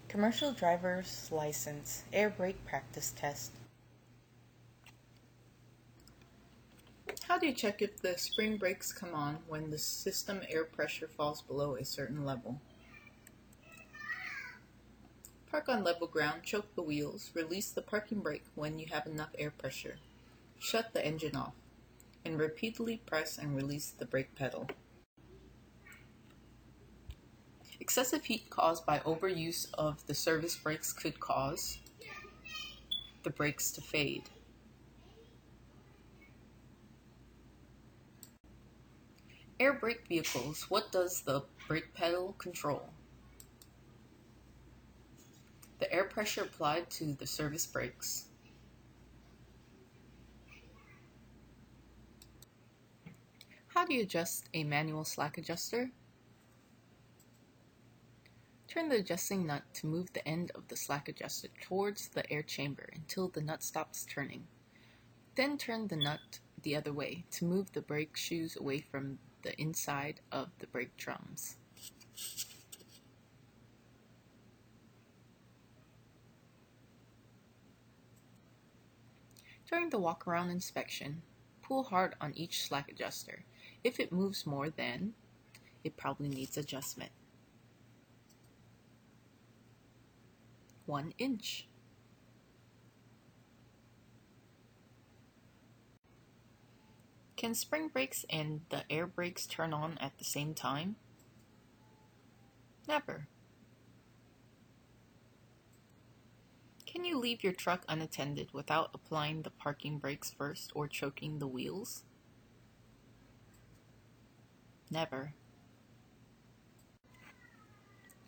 Commercial driver's license, air brake practice test. How do you check if the spring brakes come on when the system air pressure falls below a certain level? Park on level ground, choke the wheels, release the parking brake when you have enough air pressure. Shut the engine off, and repeatedly press and release the brake pedal. Excessive heat caused by overuse of the service brakes could cause the brakes to fade. Air brake vehicles, what does the brake pedal control? The air pressure applied to the service brakes. How do you adjust a manual slack adjuster? Turn the adjusting nut to move the end of the slack adjuster towards the air chamber until the nut stops turning. Then turn the nut the other way to move the brake shoes away from the inside of the brake drums. During the walk-around inspection, pull hard on each slack adjuster. If it moves more, then it probably needs adjustment. 1 inch. Can spring brakes and the air brakes turn on at the same time? Never. Can you leave your truck unattended without applying the parking brakes first or choking the wheels? Never.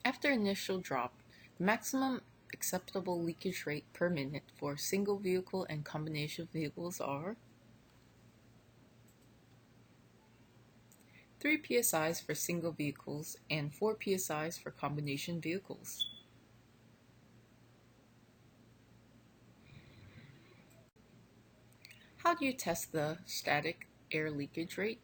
After initial drop, the maximum acceptable leakage rate per minute for single vehicle and combination vehicles are 3 psi's for single vehicles and 4 psi's for combination vehicles. How do you test the static air leakage rate?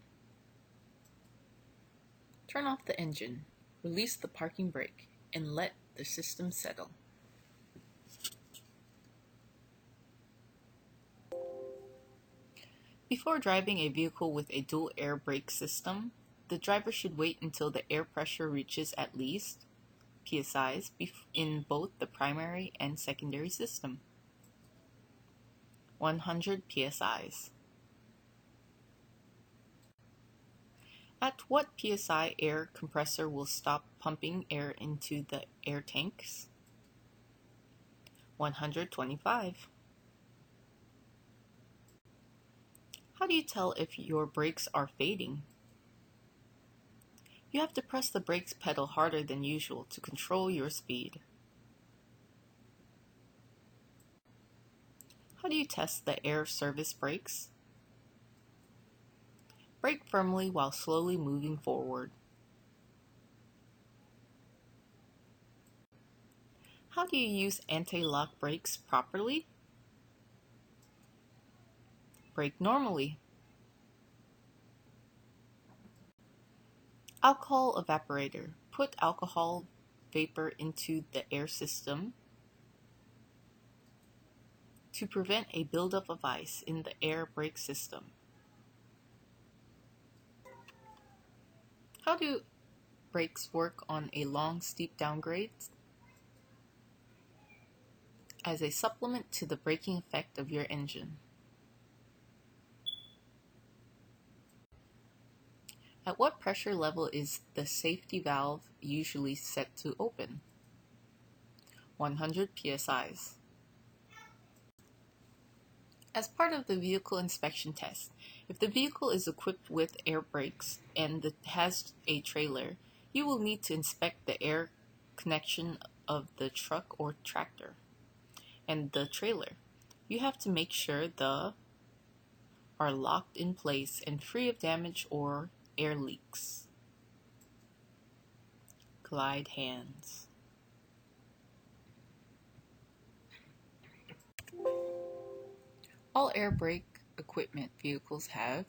Turn off the engine, release the parking brake, and let the system settle. Before driving a vehicle with a dual air brake system, the driver should wait until the air pressure reaches at least psi's in both the primary and secondary system. 100 psi's. At what psi air compressor will stop pumping air into the air tanks? 125. How do you tell if your brakes are fading? You have to press the brakes pedal harder than usual to control your speed. How do you test the air service brakes? Brake firmly while slowly moving forward. How do you use anti-lock brakes properly? Brake normally. Alcohol evaporator. Put alcohol vapor into the air system to prevent a buildup of ice in the air brake system. How do brakes work on a long, steep downgrade? As a supplement to the braking effect of your engine. At what pressure level is the safety valve usually set to open? 100 psi's. As part of the vehicle inspection test, if the vehicle is equipped with air brakes and has a trailer, you will need to inspect the air connection of the truck or tractor and the trailer. You have to make sure the are locked in place and free of damage or air leaks. Glide hands. All air brake equipment vehicles have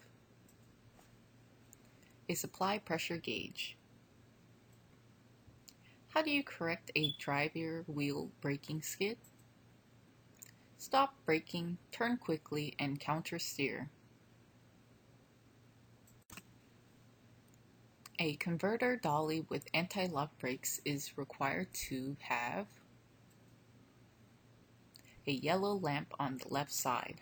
a supply pressure gauge. How do you correct a drive-rear wheel braking skid? Stop braking, turn quickly, and counter steer. A converter dolly with anti-lock brakes is required to have a yellow lamp on the left side.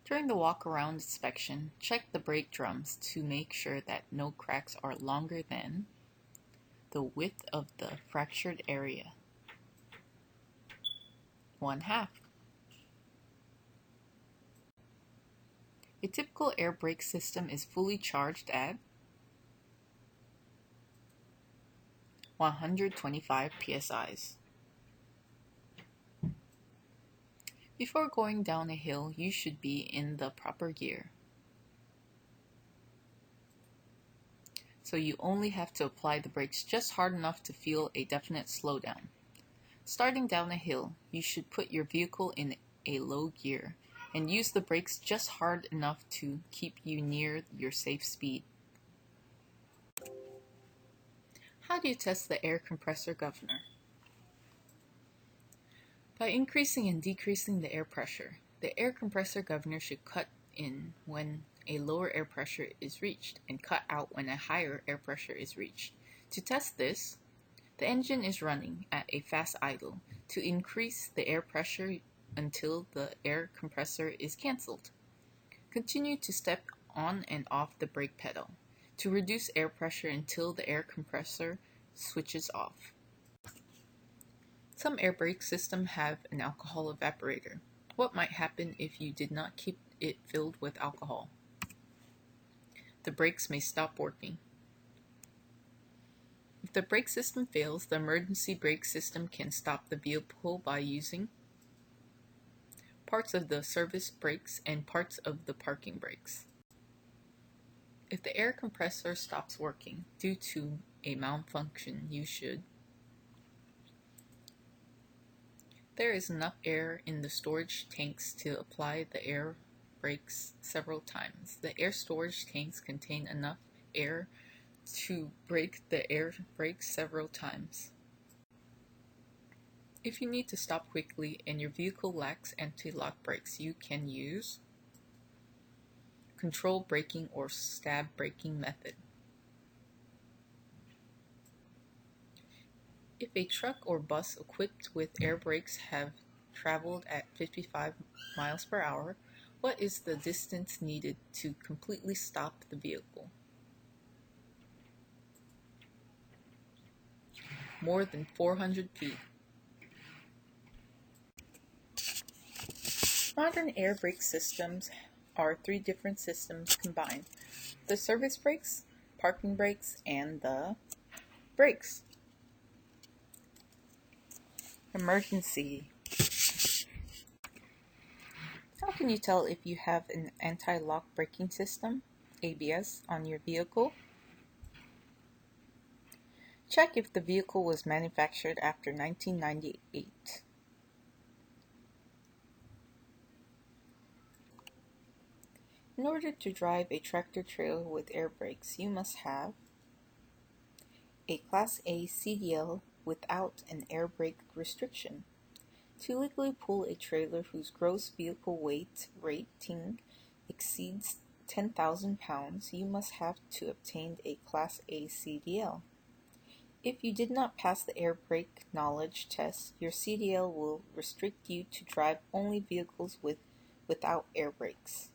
During the walk-around inspection, check the brake drums to make sure that no cracks are longer than the width of the fractured area, 1/2. A typical air brake system is fully charged at 125 psi. Before going down a hill, you should be in the proper gear. So you only have to apply the brakes just hard enough to feel a definite slowdown. Starting down a hill, you should put your vehicle in a low gear and use the brakes just hard enough to keep you near your safe speed. How do you test the air compressor governor? By increasing and decreasing the air pressure. The air compressor governor should cut in when a lower air pressure is reached and cut out when a higher air pressure is reached. To test this, the engine is running at a fast idle to increase the air pressure until the air compressor is cancelled. Continue to step on and off the brake pedal to reduce air pressure until the air compressor switches off. Some air brake systems have an alcohol evaporator. What might happen if you did not keep it filled with alcohol? The brakes may stop working. If the brake system fails, the emergency brake system can stop the vehicle by using parts of the service brakes and parts of the parking brakes. If the air compressor stops working due to a malfunction, there is enough air in the storage tanks to apply the air brakes several times. The air storage tanks contain enough air to brake the air brakes several times. If you need to stop quickly and your vehicle lacks anti-lock brakes, you can use control braking or stab braking method. If a truck or bus equipped with air brakes have traveled at 55 miles per hour, what is the distance needed to completely stop the vehicle? More than 400 feet. Modern air brake systems are 3 different systems combined: the service brakes, parking brakes, and the brakes. Emergency. How can you tell if you have an anti-lock braking system, ABS, on your vehicle? Check if the vehicle was manufactured after 1998. In order to drive a tractor-trailer with air brakes, you must have a Class A CDL without an air brake restriction. To legally pull a trailer whose gross vehicle weight rating exceeds 10,000 pounds, you must have to obtain a Class A CDL. If you did not pass the air brake knowledge test, your CDL will restrict you to drive only vehicles without air brakes.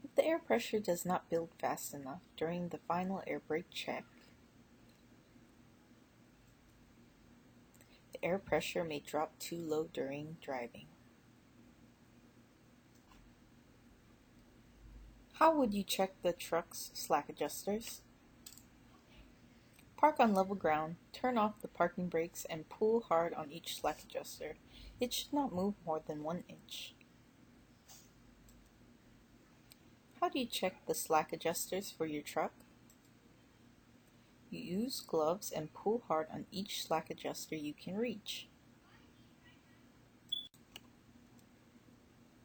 If the air pressure does not build fast enough during the final air brake check, the air pressure may drop too low during driving. How would you check the truck's slack adjusters? Park on level ground, turn off the parking brakes, and pull hard on each slack adjuster. It should not move more than 1 inch. How do you check the slack adjusters for your truck? You use gloves and pull hard on each slack adjuster you can reach.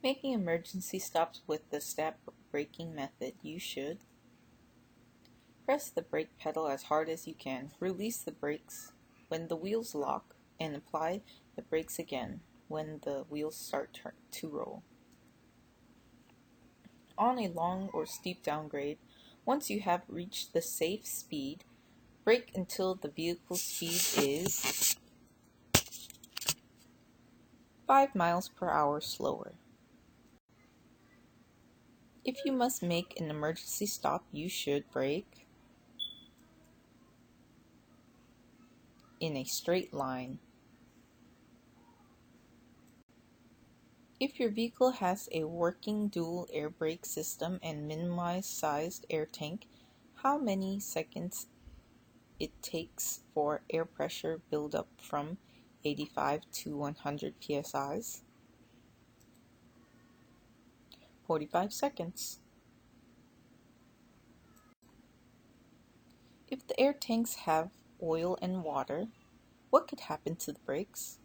Making emergency stops with the stab braking method, you should Press the brake pedal as hard as you can. Release the brakes when the wheels lock and apply the brakes again when the wheels start to roll. On a long or steep downgrade, once you have reached the safe speed, brake until the vehicle's speed is 5 miles per hour slower. If you must make an emergency stop, you should brake in a straight line. If your vehicle has a working dual air brake system and minimized sized air tank, how many seconds it takes for air pressure buildup from 85 to 100 psi's? 45 seconds. If the air tanks have oil and water, what could happen to the brakes?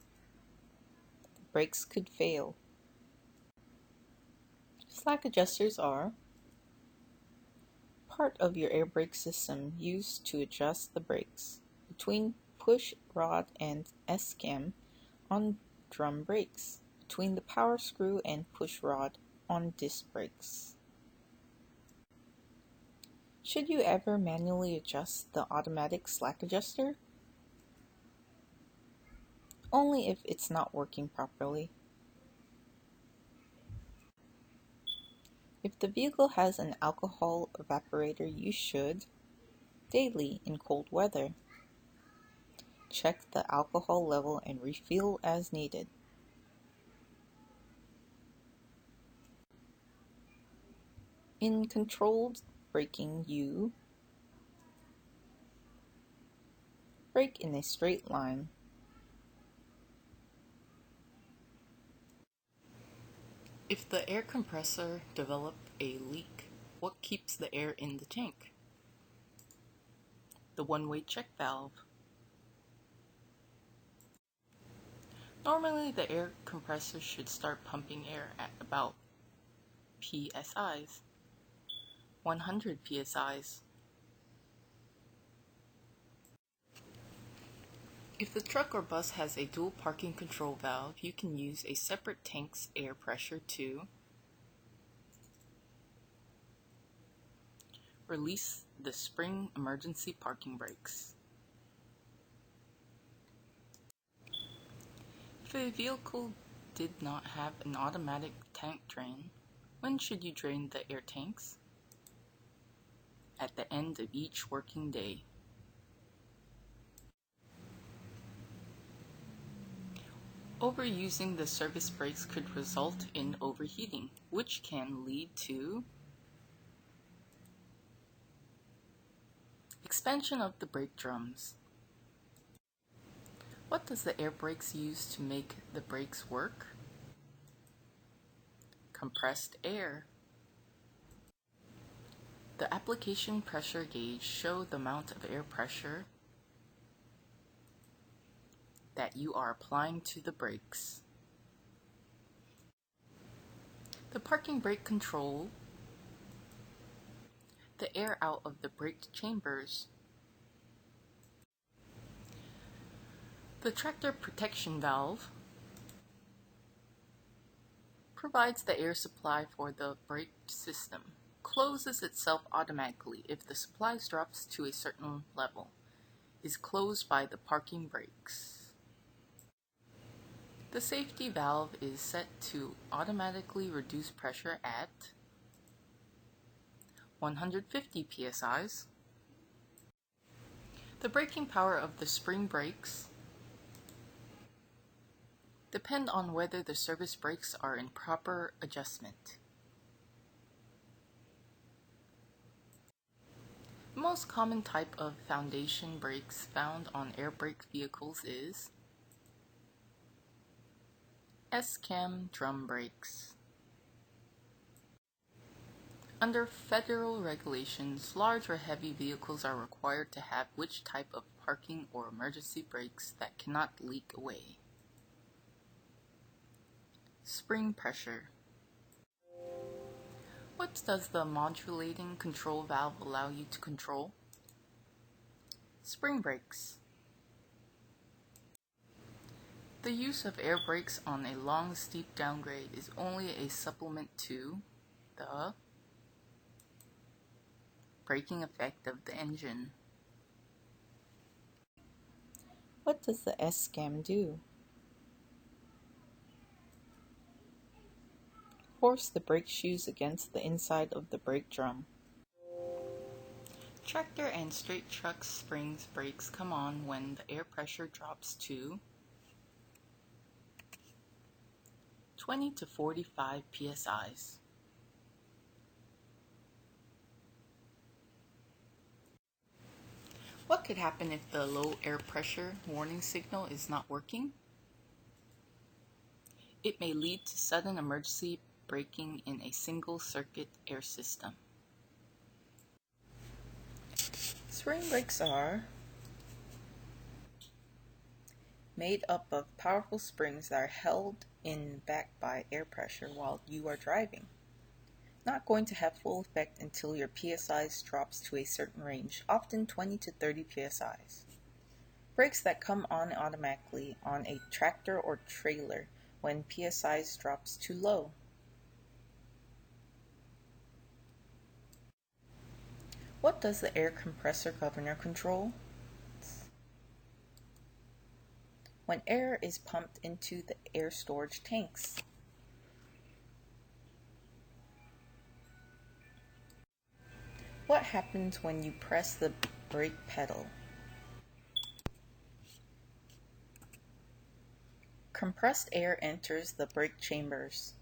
The brakes could fail. Slack adjusters are part of your air brake system used to adjust the brakes between push rod and S-cam on drum brakes, between the power screw and push rod on disc brakes. Should you ever manually adjust the automatic slack adjuster? Only if it's not working properly. If the vehicle has an alcohol evaporator, you should daily in cold weather. Check the alcohol level and refill as needed. In controlled braking, you brake in a straight line. If the air compressor develop a leak, what keeps the air in the tank? The one-way check valve. Normally, the air compressor should start pumping air at about PSIs, 100 PSIs. If the truck or bus has a dual parking control valve, you can use a separate tank's air pressure to release the spring emergency parking brakes. If a vehicle did not have an automatic tank drain, when should you drain the air tanks? At the end of each working day. Overusing the service brakes could result in overheating, which can lead to expansion of the brake drums. What does the air brakes use to make the brakes work? Compressed air. The application pressure gauge shows the amount of air pressure that you are applying to the brakes. The parking brake control the air out of the brake chambers. The tractor protection valve provides the air supply for the brake system. Closes itself automatically if the supply drops to a certain level. Is closed by the parking brakes. The safety valve is set to automatically reduce pressure at 150 psi's. The braking power of the spring brakes depend on whether the service brakes are in proper adjustment. The most common type of foundation brakes found on air brake vehicles is S-cam drum brakes. Under federal regulations, large or heavy vehicles are required to have which type of parking or emergency brakes that cannot leak away. Spring pressure. What does the modulating control valve allow you to control? Spring brakes. The use of air brakes on a long, steep downgrade is only a supplement to the braking effect of the engine. What does the S-cam do? Force the brake shoes against the inside of the brake drum. Tractor and straight truck springs brakes come on when the air pressure drops to 20 to 45 psi's. What could happen if the low air pressure warning signal is not working? It may lead to sudden emergency braking in a single circuit air system. Spring brakes are made up of powerful springs that are held in back by air pressure while you are driving. Not going to have full effect until your PSIs drops to a certain range, often 20 to 30 PSIs. Brakes that come on automatically on a tractor or trailer when PSIs drops too low. What does the air compressor governor control? When air is pumped into the air storage tanks. What happens when you press the brake pedal? Compressed air enters the brake chambers.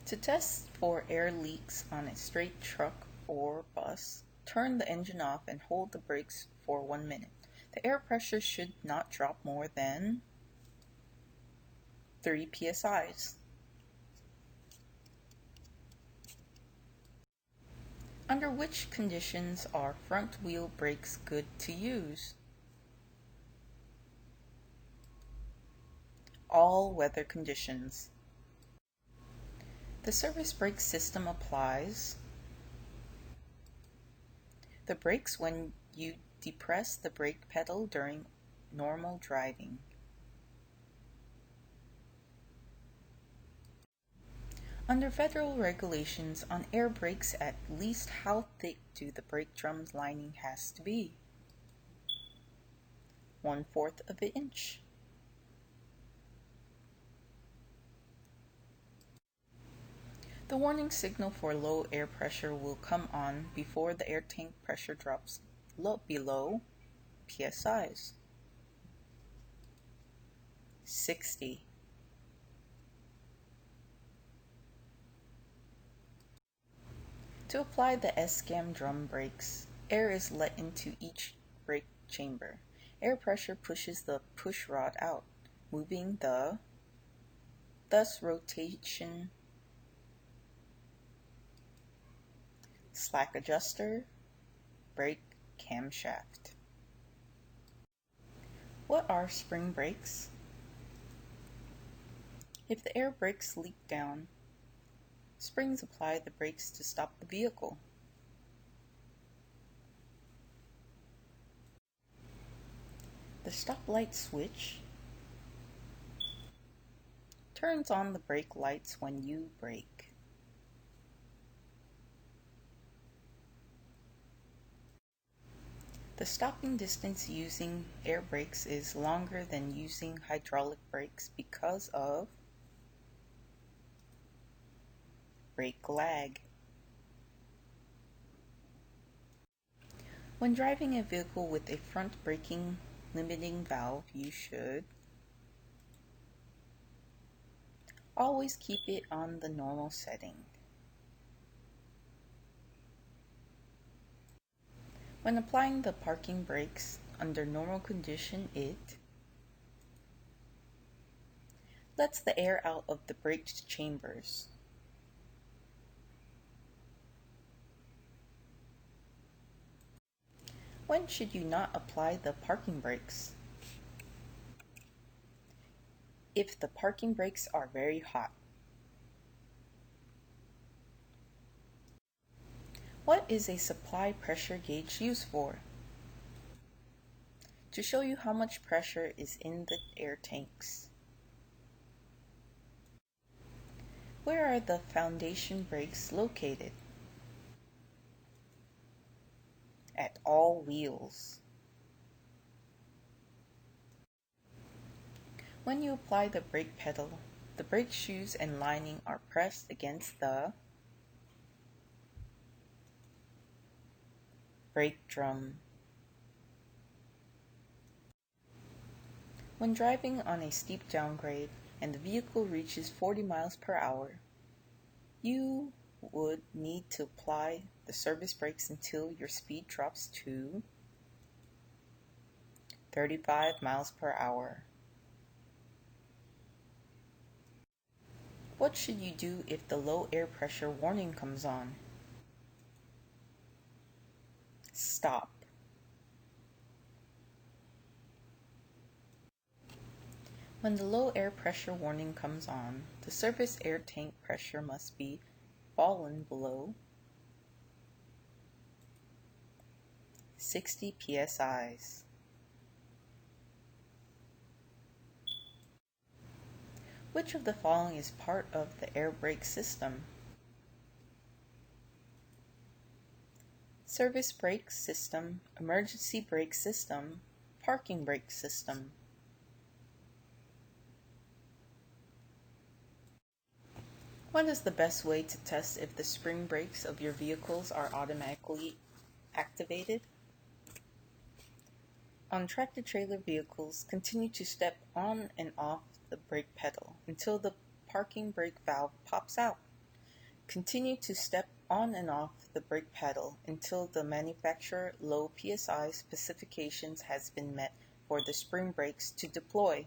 To test for air leaks on a straight truck or bus, turn the engine off and hold the brakes for 1 minute. The air pressure should not drop more than 3 psi's. Under which conditions are front wheel brakes good to use? All weather conditions. The service brake system applies the brakes when you depress the brake pedal during normal driving. Under federal regulations on air brakes, at least how thick do the brake drum lining has to be? 1/4 of an inch. The warning signal for low air pressure will come on before the air tank pressure drops below PSIs. 60. To apply the S-cam drum brakes, air is let into each brake chamber. Air pressure pushes the push rod out, moving thus rotation, slack adjuster, brake camshaft. What are spring brakes? If the air brakes leak down, springs apply the brakes to stop the vehicle. The stoplight switch turns on the brake lights when you brake. The stopping distance using air brakes is longer than using hydraulic brakes because of brake lag. When driving a vehicle with a front braking limiting valve, you should always keep it on the normal setting. When applying the parking brakes under normal condition, it lets the air out of the brake chambers. When should you not apply the parking brakes? If the parking brakes are very hot. What is a supply pressure gauge used for? To show you how much pressure is in the air tanks. Where are the foundation brakes located? At all wheels. When you apply the brake pedal, the brake shoes and lining are pressed against the brake drum. When driving on a steep downgrade and the vehicle reaches 40 miles per hour, you would need to apply the service brakes until your speed drops to 35 miles per hour. What should you do if the low air pressure warning comes on? Stop. When the low air pressure warning comes on, the surface air tank pressure must be fallen below 60 psi's. Which of the following is part of the air brake system? Service brake system, emergency brake system, parking brake system. What is the best way to test if the spring brakes of your vehicles are automatically activated? On tractor-trailer vehicles, continue to step on and off the brake pedal until the parking brake valve pops out. Continue to step on and off the brake pedal until the manufacturer low PSI specifications has been met for the spring brakes to deploy.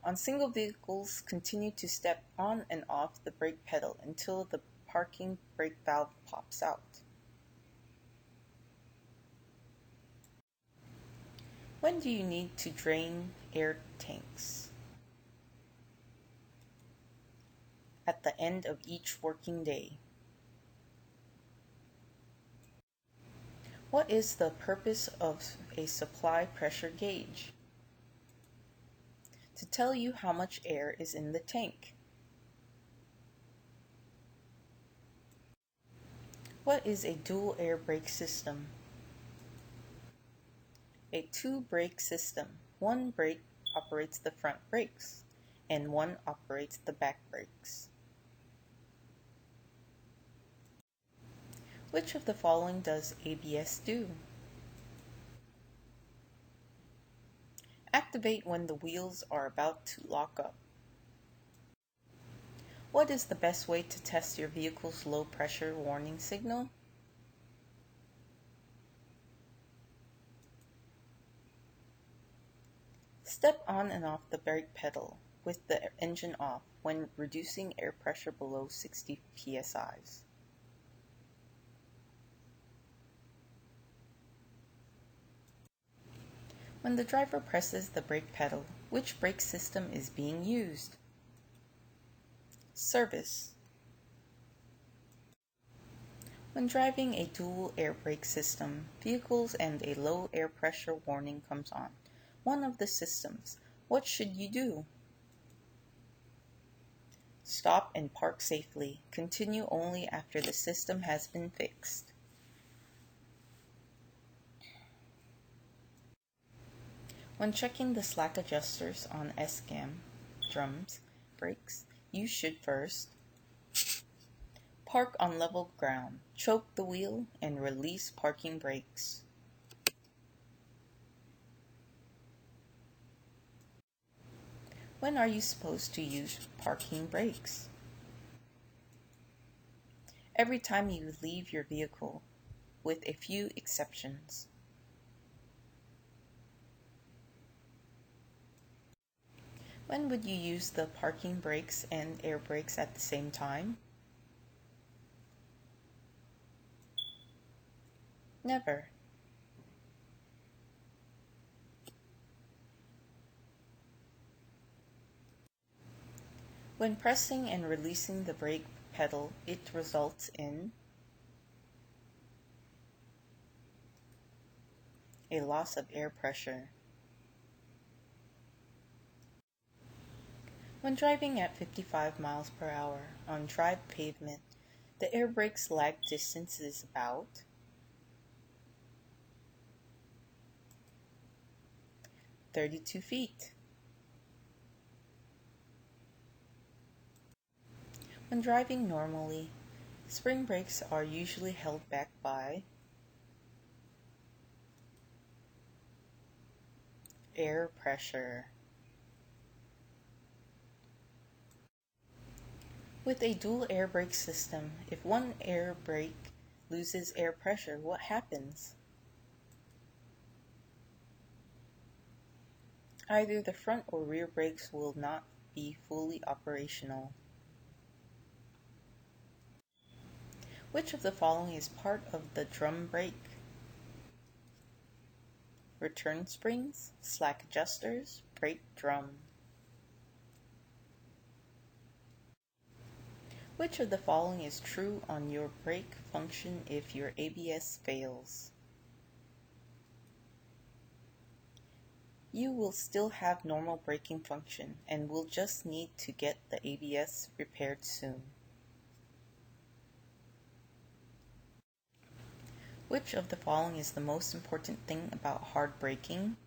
On single vehicles, continue to step on and off the brake pedal until the parking brake valve pops out. When do you need to drain air tanks? At the end of each working day. What is the purpose of a supply pressure gauge? To tell you how much air is in the tank. What is a dual air brake system? A two-brake system. One brake operates the front brakes, and one operates the back brakes. Which of the following does ABS do? Activate when the wheels are about to lock up. What is the best way to test your vehicle's low pressure warning signal? Step on and off the brake pedal with the engine off when reducing air pressure below 60 psi's. When the driver presses the brake pedal, which brake system is being used? Service. When driving a dual air brake system, vehicles and a low air pressure warning comes on one of the systems, what should you do? Stop and park safely. Continue only after the system has been fixed. When checking the slack adjusters on S-cam drums brakes, you should first park on level ground, choke the wheel, and release parking brakes. When are you supposed to use parking brakes? Every time you leave your vehicle, with a few exceptions. When would you use the parking brakes and air brakes at the same time? Never. When pressing and releasing the brake pedal, it results in A loss of air pressure. When driving at 55 miles per hour on dry pavement, the air brake's lag distance is about 32 feet. When driving normally, spring brakes are usually held back by air pressure. With a dual air brake system, if one air brake loses air pressure, what happens? Either the front or rear brakes will not be fully operational. Which of the following is part of the drum brake? Return springs, slack adjusters, brake drum. Which of the following is true on your brake function if your ABS fails? You will still have normal braking function and will just need to get the ABS repaired soon. Which of the following is the most important thing about hard braking?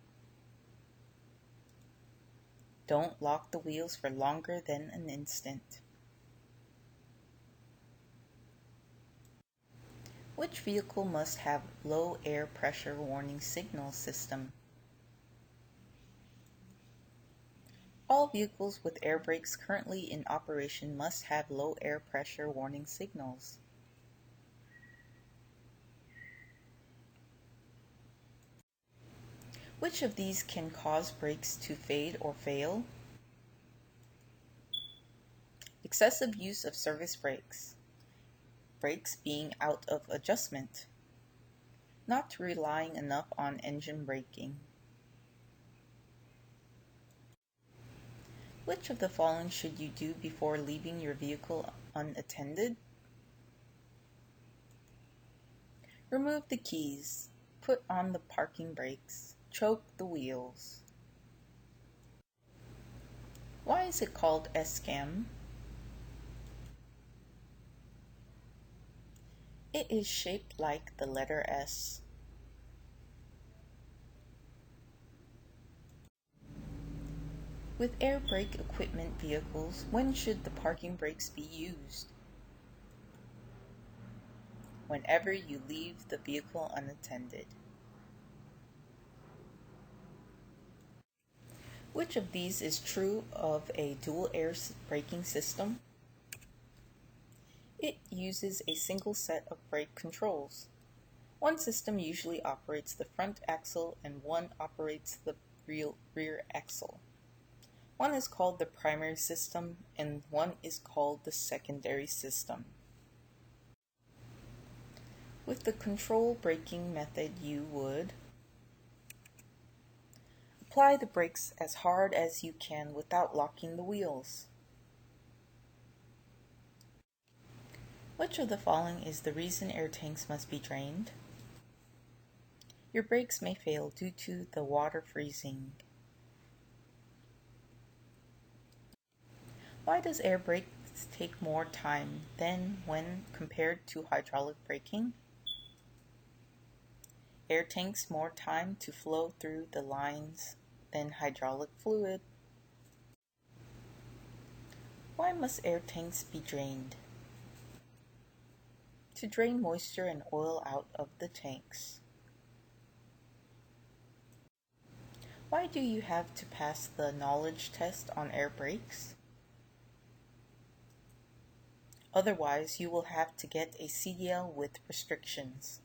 Don't lock the wheels for longer than an instant. Which vehicle must have low air pressure warning signal system? All vehicles with air brakes currently in operation must have low air pressure warning signals. Which of these can cause brakes to fade or fail? Excessive use of service brakes. Brakes being out of adjustment. Not relying enough on engine braking. Which of the following should you do before leaving your vehicle unattended? Remove the keys. Put on the parking brakes. Choke the wheels. Why is it called S-cam? It is shaped like the letter S. With air brake equipment vehicles, when should the parking brakes be used? Whenever you leave the vehicle unattended. Which of these is true of a dual air braking system? It uses a single set of brake controls. One system usually operates the front axle and one operates the rear axle. One is called the primary system and one is called the secondary system. With the control braking method, you would apply the brakes as hard as you can without locking the wheels. Which of the following is the reason air tanks must be drained? Your brakes may fail due to the water freezing. Why does air brakes take more time than when compared to hydraulic braking? Air takes more time to flow through the lines than hydraulic fluid. Why must air tanks be drained? To drain moisture and oil out of the tanks. Why do you have to pass the knowledge test on air brakes? Otherwise, you will have to get a CDL with restrictions.